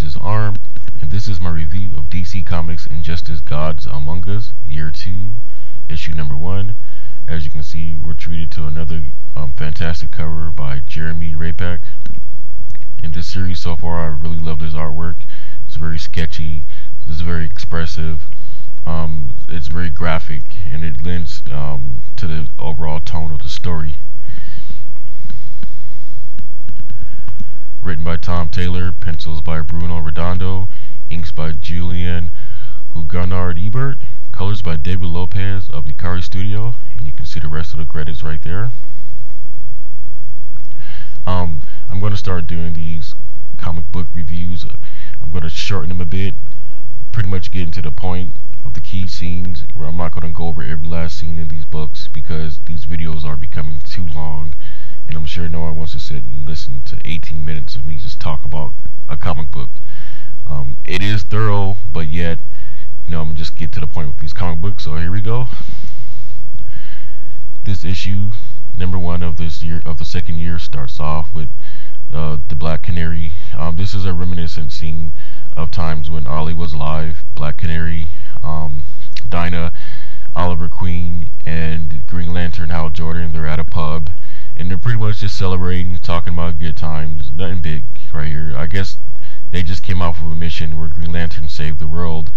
is A.R.M, and this is my review of DC Comics Injustice Gods Among Us, Year 2, Issue Number 1. As you can see, we're treated to another fantastic cover by Jeremy Rapak. In this series so far, I really loved his artwork. It's very sketchy, it's very expressive, it's very graphic, and it lends to the overall tone of the story. Written by Tom Taylor, pencils by Bruno Redondo, inks by Julian Hugonard-Ebert, colors by David Lopez of Ikari Studio, and you can see the rest of the credits right there. I'm going to start doing these comic book reviews. I'm going to shorten them a bit, pretty much getting to the point of the key scenes, where I'm not going to go over every last scene in these books because these videos are becoming too long, and I'm sure no one wants to sit and listen to 18 minutes of me just talk about a comic book. It is thorough, but yet, I'm going to just get to the point with these comic books, so here we go. This issue, number 1 of this year, of the second year, starts off with the Black Canary. This is a reminiscent scene of times when Ollie was alive. Black Canary, Dinah, Oliver Queen, and Green Lantern Hal Jordan, they're at a pub, and they're pretty much just celebrating, talking about good times. Nothing big right here. I guess they just came off of a mission where Green Lantern saved the world,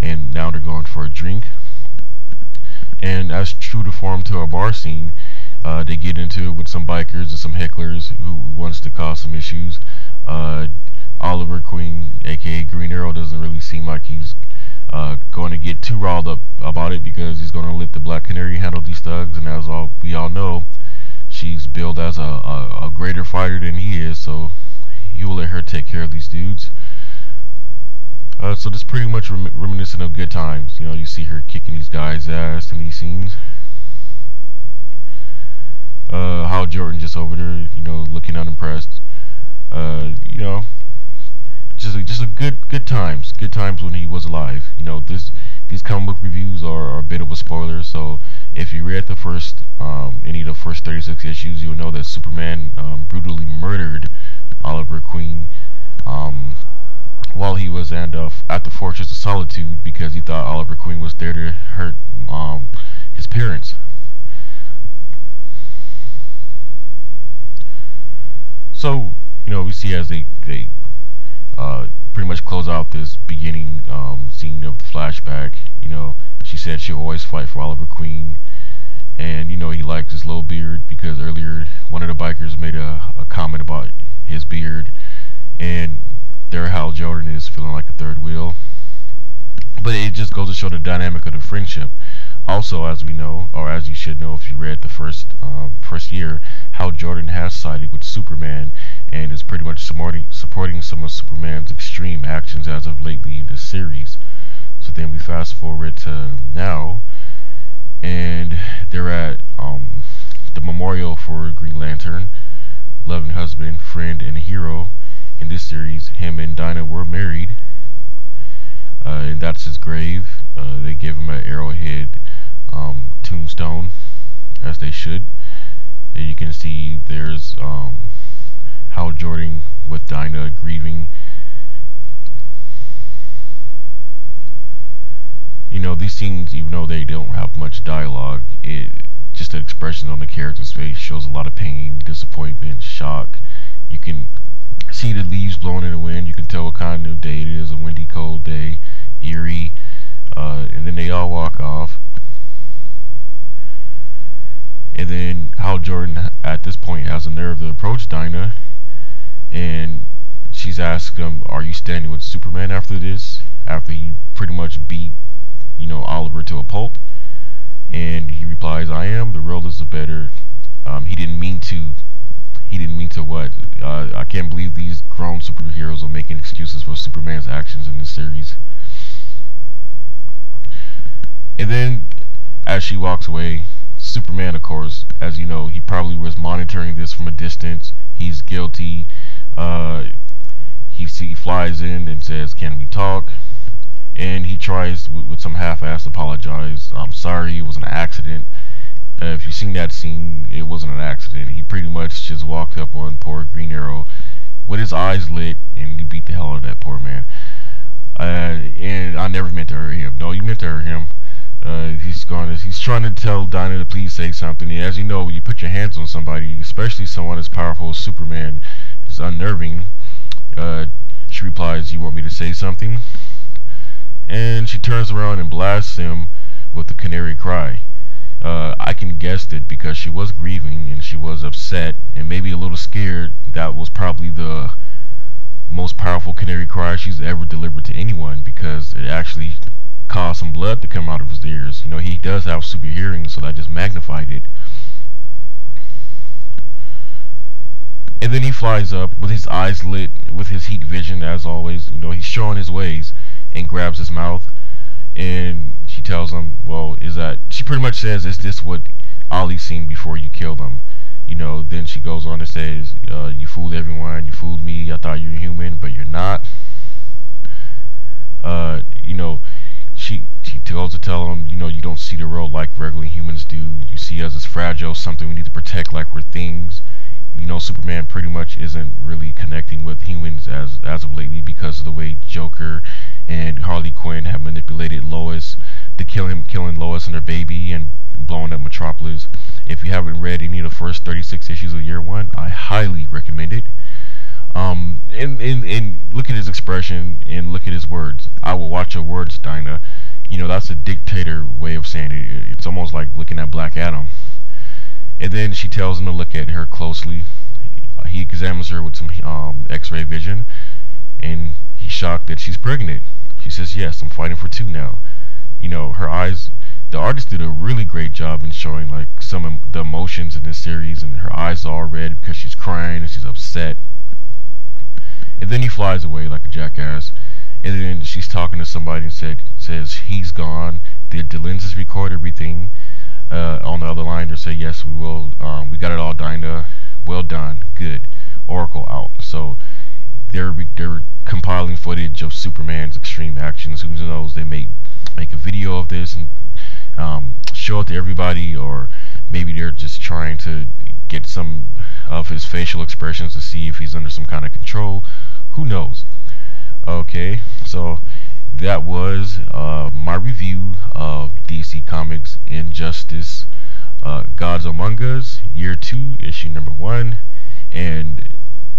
and now they're going for a drink. And as true to form to a bar scene, they get into it with some bikers and some hecklers who wants to cause some issues. Oliver Queen, aka Green Arrow, doesn't really seem like he's going to get too riled up about it because he's going to let the Black Canary handle these thugs, and as we all know, she's billed as a greater fighter than he is, so he will let her take care of these dudes. So this pretty much reminiscent of good times. You see her kicking these guys' ass in these scenes. Hal Jordan just over there, looking unimpressed. Just a good times. Good times when he was alive. These comic book reviews are a bit of a spoiler, so if you read the first any of the first 36 issues, you'll know that Superman brutally murdered Oliver Queen while he was at the Fortress of Solitude because he thought Oliver Queen was there to hurt his parents. So, we see as they pretty much close out this beginning scene of the flashback. She said she'll always fight for Oliver Queen, and he likes his low beard because earlier one of the bikers made a comment about his beard, and there Hal Jordan is feeling like a third wheel. But it just goes to show the dynamic of the friendship. Also, as we know, or as you should know if you read the first year, Hal Jordan has sided with Superman and is pretty much supporting some of Superman's extreme actions as of lately in this series. So then we fast forward to now, and they're at the memorial for Green Lantern, loving husband, friend, and hero. In this series, him and Dinah were married, and that's his grave. They give him an arrowhead tombstone, as they should. And you can see there's Hal Jordan with Dinah grieving. These scenes, even though they don't have much dialogue, just the expression on the character's face shows a lot of pain, disappointment, shock. You can see the leaves blowing in the wind. You can tell what kind of day it is, a windy, cold day, eerie, and then they all walk off. And then Hal Jordan at this point has a nerve to approach Dinah, and she's asked him, "Are you standing with Superman after this?" After he pretty much beat Oliver to a pulp, and he replies, "I am. The world is a better." He didn't mean to what? I can't believe these grown superheroes are making excuses for Superman's actions in this series. And then, as she walks away, Superman, of course, as you know, he probably was monitoring this from a distance. He's guilty. He flies in and says, "Can we talk?" And he tries with some half-assed apologize. "I'm sorry, it was an accident." If you've seen that scene, it wasn't an accident. He pretty much just walked up on poor Green Arrow, with his eyes lit, and he beat the hell out of that poor man. And I never meant to hurt him. No, you meant to hurt him. He's trying to tell Dinah to please say something. And as you know, when you put your hands on somebody, especially someone as powerful as Superman, it's unnerving. She replies, "You want me to say something?" And she turns around and blasts him with the canary cry. I can guess that because she was grieving and she was upset and maybe a little scared. That was probably the most powerful canary cry she's ever delivered to anyone, because it actually caused some blood to come out of his ears. You know, he does have super hearing, so that just magnified it. And then he flies up with his eyes lit, with his heat vision, as always. You know, he's showing his ways, and grabs his mouth. And she tells him, well, she pretty much says, is this what Ollie's seen before you killed him? You know, then she goes on to say, you fooled everyone, you fooled me, I thought you were human, but you're not. You know, she goes to tell him, you know, you don't see the world like regular humans do. You see us as fragile, something we need to protect like we're things. You know, Superman pretty much isn't really connecting with humans as of lately, because of the way Joker and Harley Quinn have manipulated Lois to killing Lois and her baby and blowing up Metropolis. If you haven't read any of the first 36 issues of Year One, I highly recommend it. And look at his expression and look at his words. I will watch your words, Dinah. You know, that's a dictator way of saying it. It's almost like looking at Black Adam. And then she tells him to look at her closely. He examines her with some X-ray vision, and he's shocked that she's pregnant. She says, "Yes, I'm fighting for two now." You know, her eyes. The artist did a really great job in showing like some of the emotions in this series, and her eyes are all red because she's crying and she's upset. And then he flies away like a jackass. And then she's talking to somebody and says he's gone. Did the lenses record everything? On the other line, they say, "Yes, we will. We got it all, Dinah. Well done. Good. Oracle out." So they're compiling footage of Superman's extreme actions. Who knows? They may make a video of this and show it to everybody, or maybe they're just trying to get some of his facial expressions to see if he's under some kind of control. Who knows? Okay, so that was my review of DC Comics Injustice, Gods Among Us, Year 2, issue number 1. And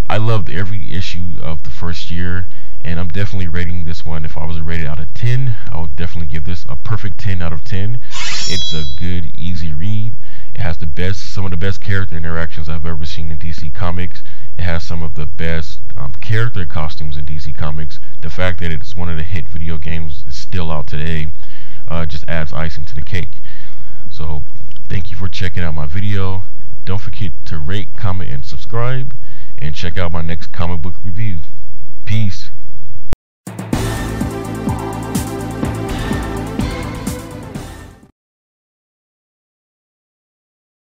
I loved every issue of the first year, and I'm definitely rating this one. If I was to rate it out of 10, I would definitely give this a perfect 10 out of 10. It's a good, easy read. It has some of the best character interactions I've ever seen in DC Comics. It has some of the best character costumes in DC Comics. The fact that it's one of the hit video games that's still out today just adds icing to the cake. So thank you for checking out my video. Don't forget to rate, comment, and subscribe, and check out my next comic book review. Peace.